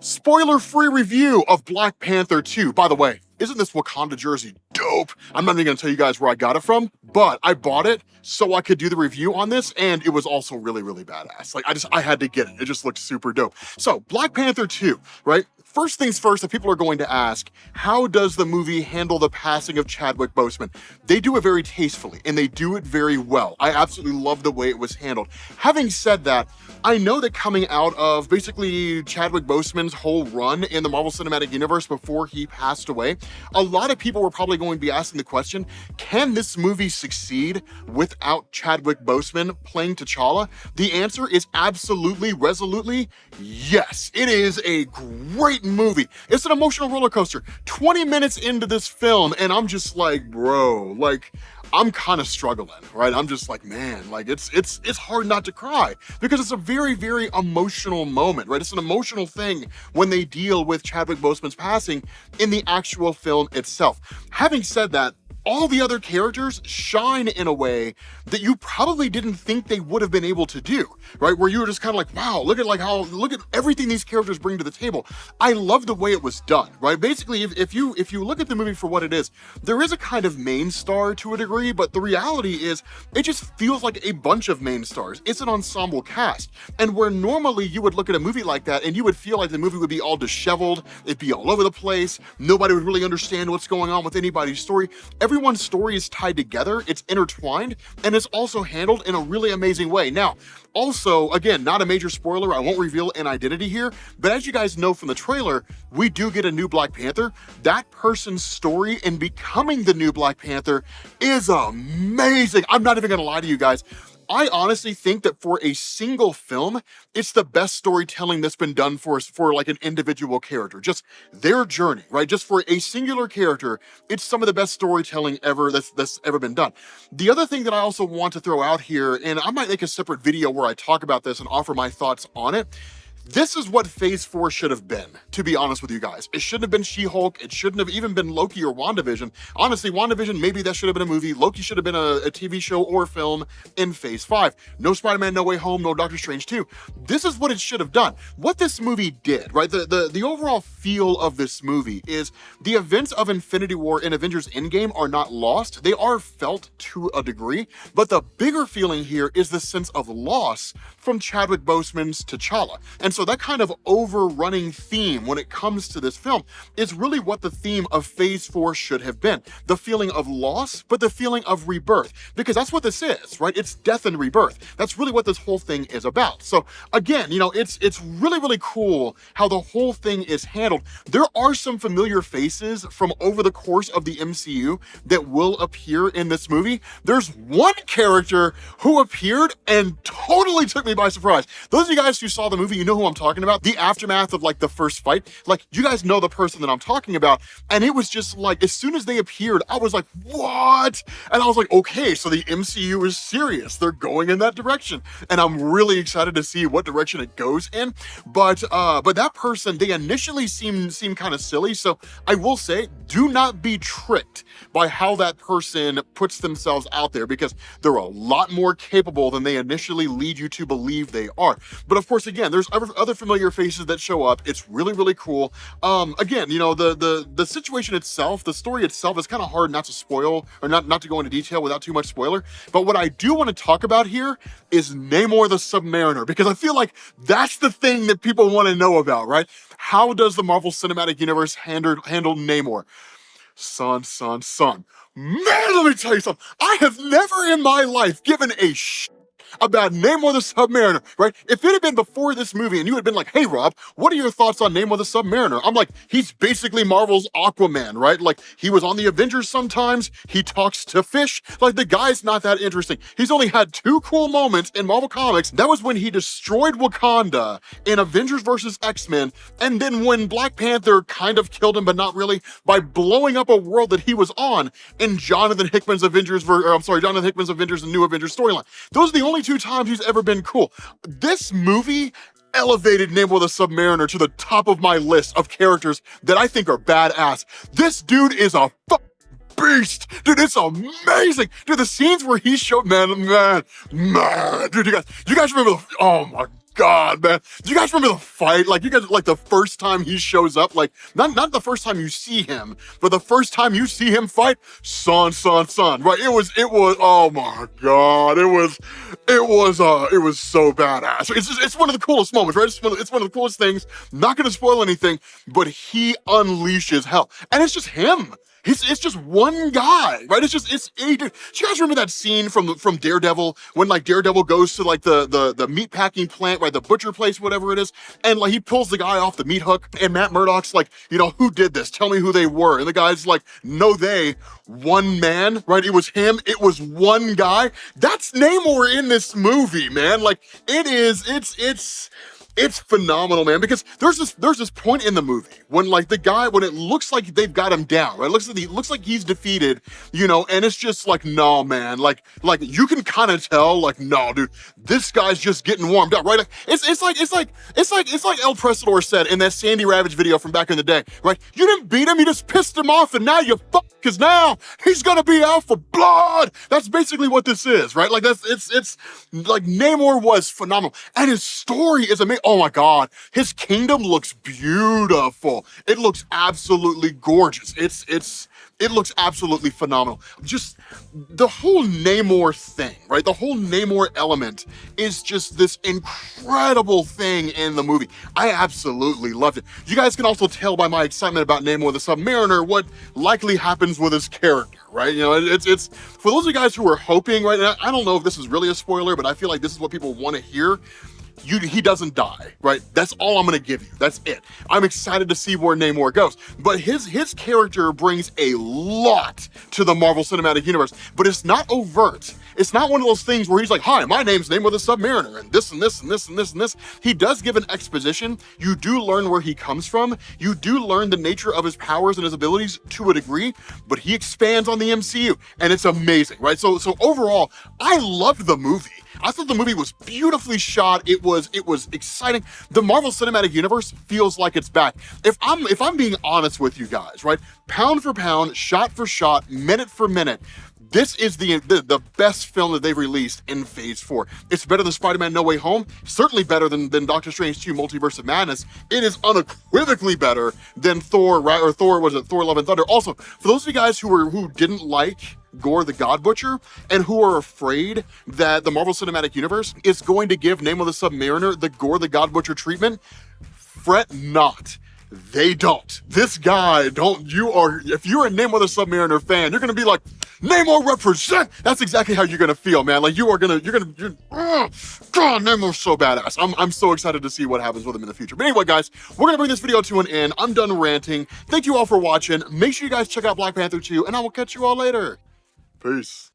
spoiler-free review of Black Panther 2. By the way, isn't this Wakanda jersey dope? I'm not even gonna tell you guys where I got it from, but I bought it so I could do the review on this, and it was also really, really badass. Like, I had to get it. It just looked super dope. So, Black Panther 2, right? First things first, that people are going to ask, how does the movie handle the passing of Chadwick Boseman? They do it very tastefully, and they do it very well. I absolutely love the way it was handled. Having said that, I know that coming out of basically Chadwick Boseman's whole run in the Marvel Cinematic Universe before he passed away, a lot of people were probably going to be asking the question, can this movie succeed without Chadwick Boseman playing T'Challa? The answer is absolutely, resolutely, yes. It is a great movie. It's an emotional roller coaster. 20 minutes into this film, and I'm just like, bro, like, I'm kind of struggling, right? I'm just like, man, like it's hard not to cry because it's a very, very emotional moment, right? It's an emotional thing when they deal with Chadwick Boseman's passing in the actual film itself. Having said that, all the other characters shine in a way that you probably didn't think they would have been able to do, right? Where you were just kind of like, wow, look at everything these characters bring to the table. I love the way it was done, right? Basically, if you look at the movie for what it is, there is a kind of main star to a degree, but the reality is it just feels like a bunch of main stars. It's an ensemble cast. And where normally you would look at a movie like that and you would feel like the movie would be all disheveled, it'd be all over the place, nobody would really understand what's going on with anybody's story. Everyone's story is tied together, it's intertwined, and it's also handled in a really amazing way. Now, also, again, not a major spoiler, I won't reveal an identity here, but as you guys know from the trailer, we do get a new Black Panther. That person's story in becoming the new Black Panther is amazing. I'm not even gonna lie to you guys. I honestly think that for a single film, it's the best storytelling that's been done for like an individual character. Just their journey, right? Just for a singular character, it's some of the best storytelling ever that's ever been done. The other thing that I also want to throw out here, and I might make a separate video where I talk about this and offer my thoughts on it, this is what Phase 4 should have been, to be honest with you guys. It shouldn't have been She-Hulk. It shouldn't have even been Loki or WandaVision. Honestly, WandaVision, maybe that should have been a movie. Loki should have been a TV show or film in Phase 5. No Spider-Man, No Way Home, no Doctor Strange 2. This is what it should have done. What this movie did, right? The overall feel of this movie is the events of Infinity War and Avengers Endgame are not lost. They are felt to a degree, but the bigger feeling here is the sense of loss from Chadwick Boseman's T'Challa. And so that kind of overrunning theme when it comes to this film is really what the theme of Phase 4 should have been. The feeling of loss, but the feeling of rebirth. Because that's what this is, right? It's death and rebirth. That's really what this whole thing is about. So again, you know, it's really, really cool how the whole thing is handled. There are some familiar faces from over the course of the MCU that will appear in this movie. There's one character who appeared and totally took me by surprise. Those of you guys who saw the movie, you know who I'm talking about. The aftermath of like the first fight, like you guys know the person that I'm talking about. And it was just like, as soon as they appeared, I was like, what? And I was like, okay, so the MCU is serious. They're going in that direction. And I'm really excited to see what direction it goes in. But that person, they initially seem kind of silly. So I will say, do not be tricked by how that person puts themselves out there, because they're a lot more capable than they initially lead you to believe they are. But of course, again, there's other familiar faces that show up. It's really, really cool. Again, you know, the situation itself, the story itself is kind of hard not to spoil, or not to go into detail without too much spoiler. But what I do want to talk about here is Namor the Submariner, because I feel like that's the thing that people want to know about, right? How does the Marvel Cinematic Universe handle Namor? Son. Man, let me tell you something. I have never in my life given a about Namor the Submariner, right? If it had been before this movie and you had been like, hey Rob, what are your thoughts on Namor the Submariner? I'm like, he's basically Marvel's Aquaman, right? Like, he was on the Avengers sometimes, he talks to fish, like the guy's not that interesting. He's only had 2 cool moments in Marvel Comics. That was when he destroyed Wakanda in Avengers vs. X-Men, and then when Black Panther kind of killed him, but not really, by blowing up a world that he was on in Jonathan Hickman's Avengers and New Avengers storyline. Those are the only 2 times he's ever been cool. This movie elevated Namor the Submariner to the top of my list of characters that I think are badass. This dude is a beast. Dude, it's amazing. Dude, the scenes where he showed, man, dude, you guys remember oh my God, man. Do you guys remember the fight? Like, you guys, like, the first time he shows up, like, not the first time you see him, but the first time you see him fight, son, right? It was, oh my God. It was so badass. It's one of the coolest moments, right? It's one of the coolest things. Not gonna spoil anything, but he unleashes hell. And it's just him. It's just one guy, right? Do you guys remember that scene from Daredevil when like Daredevil goes to like the meat packing plant, right? The butcher place, whatever it is. And like he pulls the guy off the meat hook and Matt Murdock's like, you know, who did this? Tell me who they were. And the guy's like, no, one man, right? It was him. It was one guy. That's Namor in this movie, man. Like it's phenomenal, man, because there's this point in the movie when like the guy, when it looks like they've got him down, right? It looks like he's defeated, you know, and it's just like, no, man, like you can kind of tell, like, no, dude, this guy's just getting warmed up, right? Like, it's like El Presador said in that Sandy Ravage video from back in the day, right? You didn't beat him, you just pissed him off, and now you because now he's gonna be out for blood. That's basically what this is, right? Like it's like Namor was phenomenal, and his story is amazing. Oh my God, his kingdom looks beautiful. It looks absolutely gorgeous. It looks absolutely phenomenal. Just the whole Namor thing, right? The whole Namor element is just this incredible thing in the movie. I absolutely loved it. You guys can also tell by my excitement about Namor the Submariner what likely happens with his character, right? You know, it's for those of you guys who are hoping, right? And I don't know if this is really a spoiler, but I feel like this is what people want to hear. He doesn't die, right? That's all I'm gonna give you. That's it. I'm excited to see where Namor goes. But his character brings a lot to the Marvel Cinematic Universe, but it's not overt. It's not one of those things where he's like, hi, my name's Namor the Submariner, and this and this and this and this and this. He does give an exposition. You do learn where he comes from. You do learn the nature of his powers and his abilities to a degree, but he expands on the MCU, and it's amazing, right? So overall, I loved the movie. I thought the movie was beautifully shot. It was exciting. The Marvel Cinematic Universe feels like it's back. If I'm being honest with you guys, right? Pound for pound, shot for shot, minute for minute, this is the best film that they've released in Phase 4. It's better than Spider-Man No Way Home, certainly better than Doctor Strange 2 Multiverse of Madness. It is unequivocally better than Thor, right? Or Thor Love and Thunder. Also, for those of you guys who didn't like Gore the God Butcher and who are afraid that the Marvel Cinematic Universe is going to give Namor the Submariner the Gore the God Butcher treatment, fret not. They don't. This guy if you're a Namor the Submariner fan, you're gonna be like, Namor represent! That's exactly how you're gonna feel, man. Like God, Namor's so badass. I'm so excited to see what happens with him in the future. But anyway, guys, we're gonna bring this video to an end. I'm done ranting. Thank you all for watching. Make sure you guys check out Black Panther 2, and I will catch you all later. Peace.